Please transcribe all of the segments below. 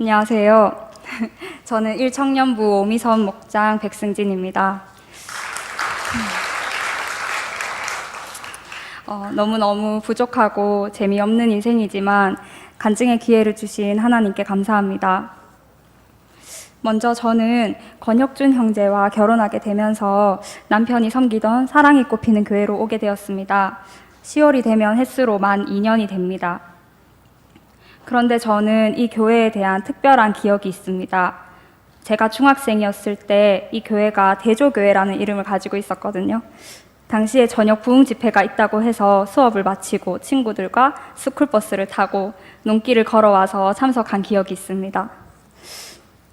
안녕하세요. 저는 1청년부 오미선 목장 백승진입니다. 너무너무 부족하고 재미없는 인생이지만 간증의 기회를 주신 하나님께 감사합니다. 먼저 저는 권혁준 형제와 결혼하게 되면서 남편이 섬기던 사랑이 꽃피는 교회로 오게 되었습니다. 10월이 되면 햇수로 만 2년이 됩니다. 그런데 저는 이 교회에 대한 특별한 기억이 있습니다. 제가 중학생이었을 때 이 교회가 대조교회라는 이름을 가지고 있었거든요. 당시에 저녁 부흥 집회가 있다고 해서 수업을 마치고 친구들과 스쿨버스를 타고 눈길을 걸어와서 참석한 기억이 있습니다.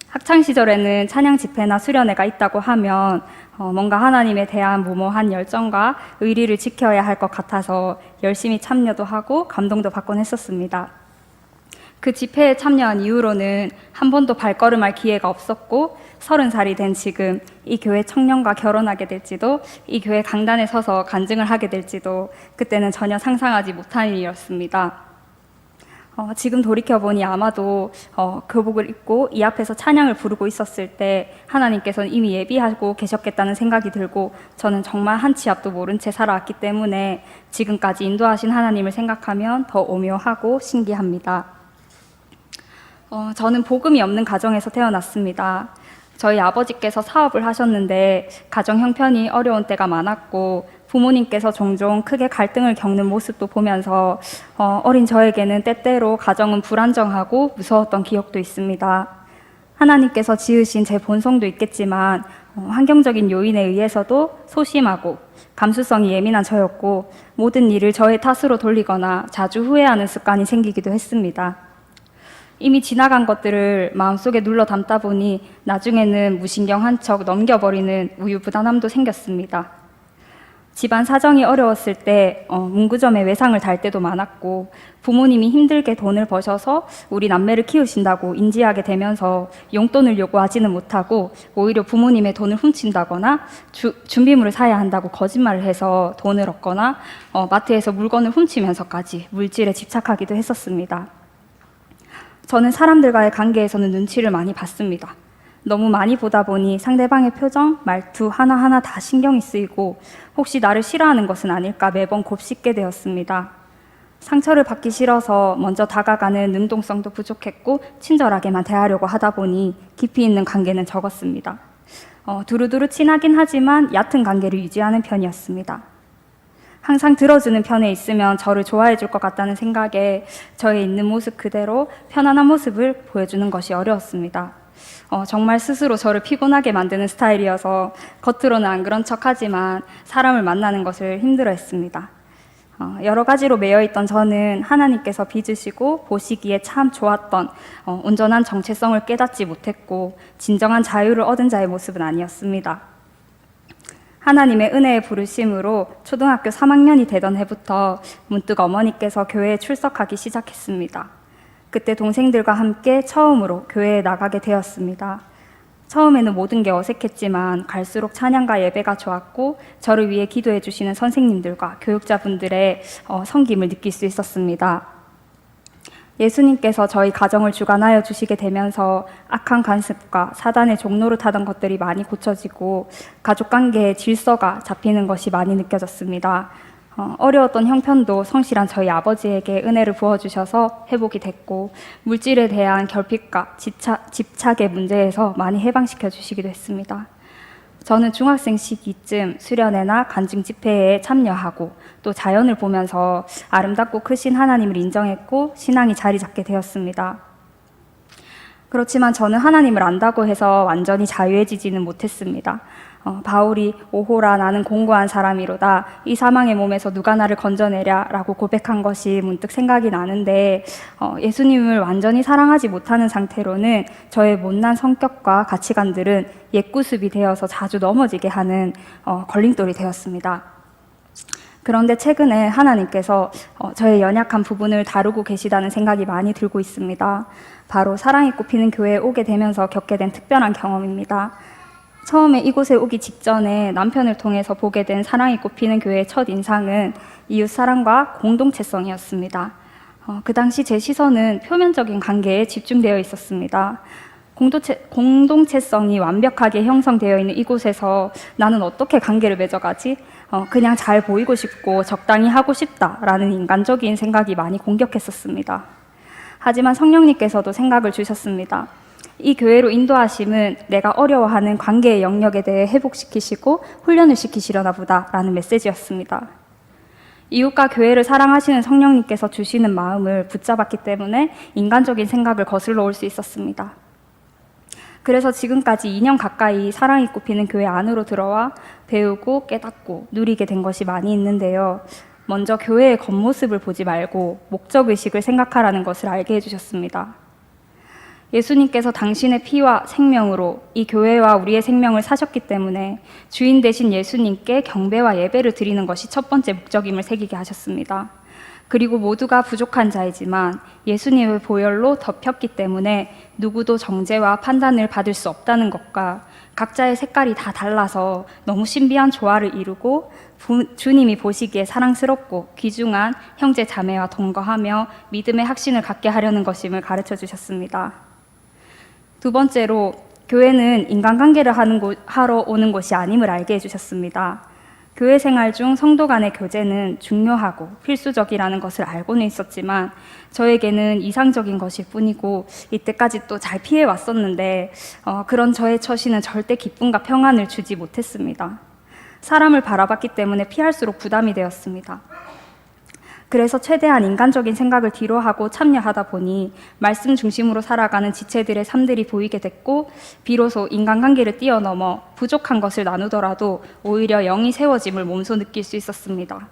학창시절에는 찬양 집회나 수련회가 있다고 하면 뭔가 하나님에 대한 무모한 열정과 의리를 지켜야 할 것 같아서 열심히 참여도 하고 감동도 받곤 했었습니다. 그 집회에 참여한 이후로는 한 번도 발걸음할 기회가 없었고 30살이 된 지금 이 교회 청년과 결혼하게 될지도 이 교회 강단에 서서 간증을 하게 될지도 그때는 전혀 상상하지 못한 일이었습니다. 지금 돌이켜보니 아마도 교복을 입고 이 앞에서 찬양을 부르고 있었을 때 하나님께서는 이미 예비하고 계셨겠다는 생각이 들고 저는 정말 한 치 앞도 모른 채 살아왔기 때문에 지금까지 인도하신 하나님을 생각하면 더 오묘하고 신기합니다. 저는 복음이 없는 가정에서 태어났습니다. 저희 아버지께서 사업을 하셨는데 가정 형편이 어려운 때가 많았고 부모님께서 종종 크게 갈등을 겪는 모습도 보면서 어린 저에게는 때때로 가정은 불안정하고 무서웠던 기억도 있습니다. 하나님께서 지으신 제 본성도 있겠지만 환경적인 요인에 의해서도 소심하고 감수성이 예민한 저였고 모든 일을 저의 탓으로 돌리거나 자주 후회하는 습관이 생기기도 했습니다. 이미 지나간 것들을 마음속에 눌러 담다 보니 나중에는 무신경한 척 넘겨버리는 우유부단함도 생겼습니다. 집안 사정이 어려웠을 때 문구점에 외상을 달 때도 많았고 부모님이 힘들게 돈을 버셔서 우리 남매를 키우신다고 인지하게 되면서 용돈을 요구하지는 못하고 오히려 부모님의 돈을 훔친다거나 준비물을 사야 한다고 거짓말을 해서 돈을 얻거나 마트에서 물건을 훔치면서까지 물질에 집착하기도 했었습니다. 저는 사람들과의 관계에서는 눈치를 많이 봤습니다. 너무 많이 보다 보니 상대방의 표정, 말투 하나하나 다 신경이 쓰이고 혹시 나를 싫어하는 것은 아닐까 매번 곱씹게 되었습니다. 상처를 받기 싫어서 먼저 다가가는 능동성도 부족했고 친절하게만 대하려고 하다 보니 깊이 있는 관계는 적었습니다. 두루두루 친하긴 하지만 얕은 관계를 유지하는 편이었습니다. 항상 들어주는 편에 있으면 저를 좋아해 줄 것 같다는 생각에 저의 있는 모습 그대로 편안한 모습을 보여주는 것이 어려웠습니다. 정말 스스로 저를 피곤하게 만드는 스타일이어서 겉으로는 안 그런 척하지만 사람을 만나는 것을 힘들어했습니다. 여러 가지로 매여있던 저는 하나님께서 빚으시고 보시기에 참 좋았던 온전한 정체성을 깨닫지 못했고 진정한 자유를 얻은 자의 모습은 아니었습니다. 하나님의 은혜의 부르심으로 초등학교 3학년이 되던 해부터 문득 어머니께서 교회에 출석하기 시작했습니다. 그때 동생들과 함께 처음으로 교회에 나가게 되었습니다. 처음에는 모든 게 어색했지만 갈수록 찬양과 예배가 좋았고 저를 위해 기도해 주시는 선생님들과 교육자분들의 섬김을 느낄 수 있었습니다. 예수님께서 저희 가정을 주관하여 주시게 되면서 악한 관습과 사단의 종로를 타던 것들이 많이 고쳐지고 가족관계의 질서가 잡히는 것이 많이 느껴졌습니다. 어려웠던 형편도 성실한 저희 아버지에게 은혜를 부어주셔서 회복이 됐고 물질에 대한 결핍과 집착의 문제에서 많이 해방시켜 주시기도 했습니다. 저는 중학생 시기쯤 수련회나 간증 집회에 참여하고 또 자연을 보면서 아름답고 크신 하나님을 인정했고 신앙이 자리 잡게 되었습니다. 그렇지만 저는 하나님을 안다고 해서 완전히 자유해지지는 못했습니다. 바울이 오호라 나는 공고한 사람이로다 이 사망의 몸에서 누가 나를 건져내랴 라고 고백한 것이 문득 생각이 나는데 예수님을 완전히 사랑하지 못하는 상태로는 저의 못난 성격과 가치관들은 옛구습이 되어서 자주 넘어지게 하는 걸림돌이 되었습니다. 그런데 최근에 하나님께서 저의 연약한 부분을 다루고 계시다는 생각이 많이 들고 있습니다. 바로 사랑이 꽃피는 교회에 오게 되면서 겪게 된 특별한 경험입니다. 처음에 이곳에 오기 직전에 남편을 통해서 보게 된 사랑이 꽃피는 교회의 첫 인상은 이웃사랑과 공동체성이었습니다. 그 당시 제 시선은 표면적인 관계에 집중되어 있었습니다. 공동체성이 완벽하게 형성되어 있는 이곳에서 나는 어떻게 관계를 맺어가지? 그냥 잘 보이고 싶고 적당히 하고 싶다라는 인간적인 생각이 많이 공격했었습니다. 하지만 성령님께서도 생각을 주셨습니다. 이 교회로 인도하심은 내가 어려워하는 관계의 영역에 대해 회복시키시고 훈련을 시키시려나 보다라는 메시지였습니다. 이웃과 교회를 사랑하시는 성령님께서 주시는 마음을 붙잡았기 때문에 인간적인 생각을 거슬러 올 수 있었습니다. 그래서 지금까지 2년 가까이 사랑이 꽃피는 교회 안으로 들어와 배우고 깨닫고 누리게 된 것이 많이 있는데요. 먼저 교회의 겉모습을 보지 말고 목적의식을 생각하라는 것을 알게 해주셨습니다. 예수님께서 당신의 피와 생명으로 이 교회와 우리의 생명을 사셨기 때문에 주인 되신 예수님께 경배와 예배를 드리는 것이 첫 번째 목적임을 새기게 하셨습니다. 그리고 모두가 부족한 자이지만 예수님의 보혈로 덮였기 때문에 누구도 정죄와 판단을 받을 수 없다는 것과 각자의 색깔이 다 달라서 너무 신비한 조화를 이루고 주님이 보시기에 사랑스럽고 귀중한 형제 자매와 동거하며 믿음의 확신을 갖게 하려는 것임을 가르쳐 주셨습니다. 두 번째로 교회는 인간관계를 하러 오는 곳이 아님을 알게 해주셨습니다. 교회 생활 중 성도 간의 교제는 중요하고 필수적이라는 것을 알고는 있었지만 저에게는 이상적인 것일 뿐이고 이때까지 또 잘 피해 왔었는데 그런 저의 처신은 절대 기쁨과 평안을 주지 못했습니다. 사람을 바라봤기 때문에 피할수록 부담이 되었습니다. 그래서 최대한 인간적인 생각을 뒤로하고 참여하다 보니 말씀 중심으로 살아가는 지체들의 삶들이 보이게 됐고 비로소 인간관계를 뛰어넘어 부족한 것을 나누더라도 오히려 영이 세워짐을 몸소 느낄 수 있었습니다.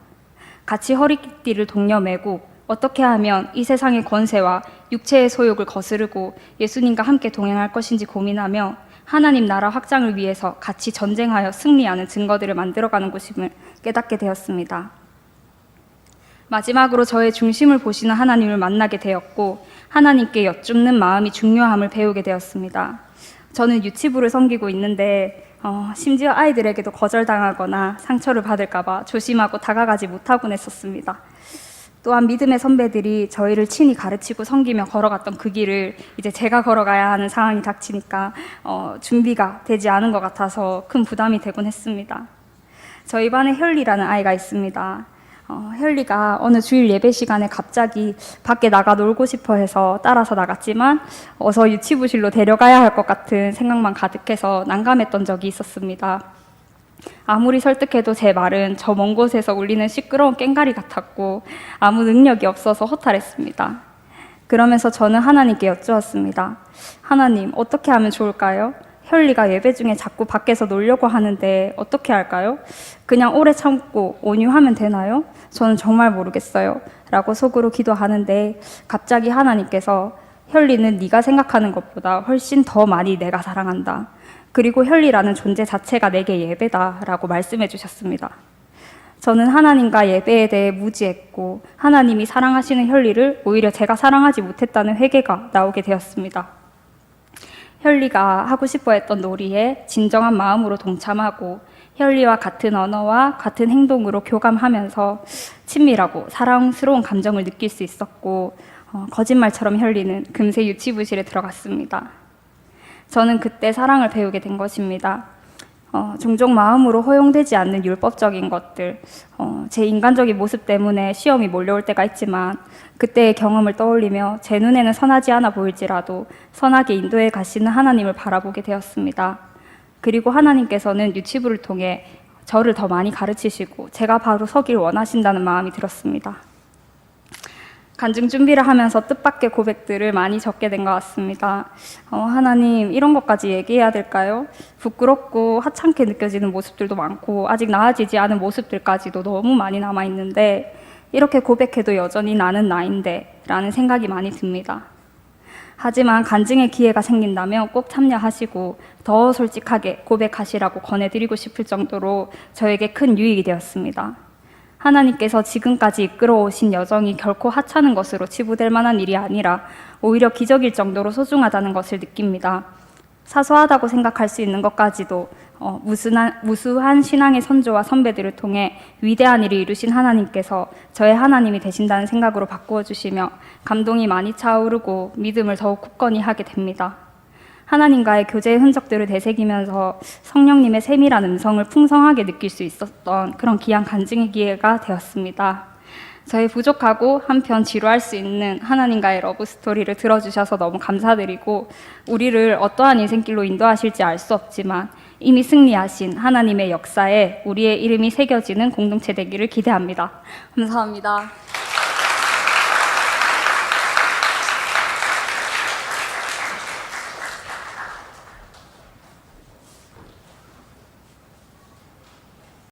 같이 허리띠를 동여매고 어떻게 하면 이 세상의 권세와 육체의 소욕을 거스르고 예수님과 함께 동행할 것인지 고민하며 하나님 나라 확장을 위해서 같이 전쟁하여 승리하는 증거들을 만들어가는 곳임을 깨닫게 되었습니다. 마지막으로 저의 중심을 보시는 하나님을 만나게 되었고 하나님께 여쭙는 마음이 중요함을 배우게 되었습니다. 저는 유치부를 섬기고 있는데 심지어 아이들에게도 거절당하거나 상처를 받을까 봐 조심하고 다가가지 못하곤 했었습니다. 또한 믿음의 선배들이 저희를 친히 가르치고 섬기며 걸어갔던 그 길을 이제 제가 걸어가야 하는 상황이 닥치니까 준비가 되지 않은 것 같아서 큰 부담이 되곤 했습니다. 저희 반에 혈리라는 아이가 있습니다. 혈리가 어느 주일 예배 시간에 갑자기 밖에 나가 놀고 싶어 해서 따라서 나갔지만 어서 유치부실로 데려가야 할 것 같은 생각만 가득해서 난감했던 적이 있었습니다. 아무리 설득해도 제 말은 저 먼 곳에서 울리는 시끄러운 꽹과리 같았고 아무 능력이 없어서 허탈했습니다. 그러면서 저는 하나님께 여쭈었습니다. 하나님, 어떻게 하면 좋을까요? 혈리가 예배 중에 자꾸 밖에서 놀려고 하는데 어떻게 할까요? 그냥 오래 참고 온유하면 되나요? 저는 정말 모르겠어요. 라고 속으로 기도하는데 갑자기 하나님께서 혈리는 네가 생각하는 것보다 훨씬 더 많이 내가 사랑한다. 그리고 혈리라는 존재 자체가 내게 예배다. 라고 말씀해 주셨습니다. 저는 하나님과 예배에 대해 무지했고 하나님이 사랑하시는 혈리를 오히려 제가 사랑하지 못했다는 회개가 나오게 되었습니다. 혈리가 하고 싶어 했던 놀이에 진정한 마음으로 동참하고 혈리와 같은 언어와 같은 행동으로 교감하면서 친밀하고 사랑스러운 감정을 느낄 수 있었고 거짓말처럼 혈리는 금세 유치부실에 들어갔습니다. 저는 그때 사랑을 배우게 된 것입니다. 종종 마음으로 허용되지 않는 율법적인 것들, 제 인간적인 모습 때문에 시험이 몰려올 때가 있지만 그때의 경험을 떠올리며 제 눈에는 선하지 않아 보일지라도 선하게 인도해 가시는 하나님을 바라보게 되었습니다. 그리고 하나님께서는 유치부를 통해 저를 더 많이 가르치시고 제가 바로 서길 원하신다는 마음이 들었습니다. 간증 준비를 하면서 뜻밖의 고백들을 많이 적게 된 것 같습니다. 하나님, 이런 것까지 얘기해야 될까요? 부끄럽고 하찮게 느껴지는 모습들도 많고 아직 나아지지 않은 모습들까지도 너무 많이 남아있는데 이렇게 고백해도 여전히 나는 나인데 라는 생각이 많이 듭니다. 하지만 간증의 기회가 생긴다면 꼭 참여하시고 더 솔직하게 고백하시라고 권해드리고 싶을 정도로 저에게 큰 유익이 되었습니다. 하나님께서 지금까지 이끌어오신 여정이 결코 하찮은 것으로 치부될 만한 일이 아니라 오히려 기적일 정도로 소중하다는 것을 느낍니다. 사소하다고 생각할 수 있는 것까지도 무수한 신앙의 선조와 선배들을 통해 위대한 일을 이루신 하나님께서 저의 하나님이 되신다는 생각으로 바꾸어 주시며 감동이 많이 차오르고 믿음을 더욱 굳건히 하게 됩니다. 하나님과의 교제의 흔적들을 되새기면서 성령님의 세밀한 음성을 풍성하게 느낄 수 있었던 그런 귀한 간증의 기회가 되었습니다. 저희 부족하고 한편 지루할 수 있는 하나님과의 러브 스토리를 들어주셔서 너무 감사드리고, 우리를 어떠한 인생길로 인도하실지 알 수 없지만 이미 승리하신 하나님의 역사에 우리의 이름이 새겨지는 공동체 되기를 기대합니다. 감사합니다.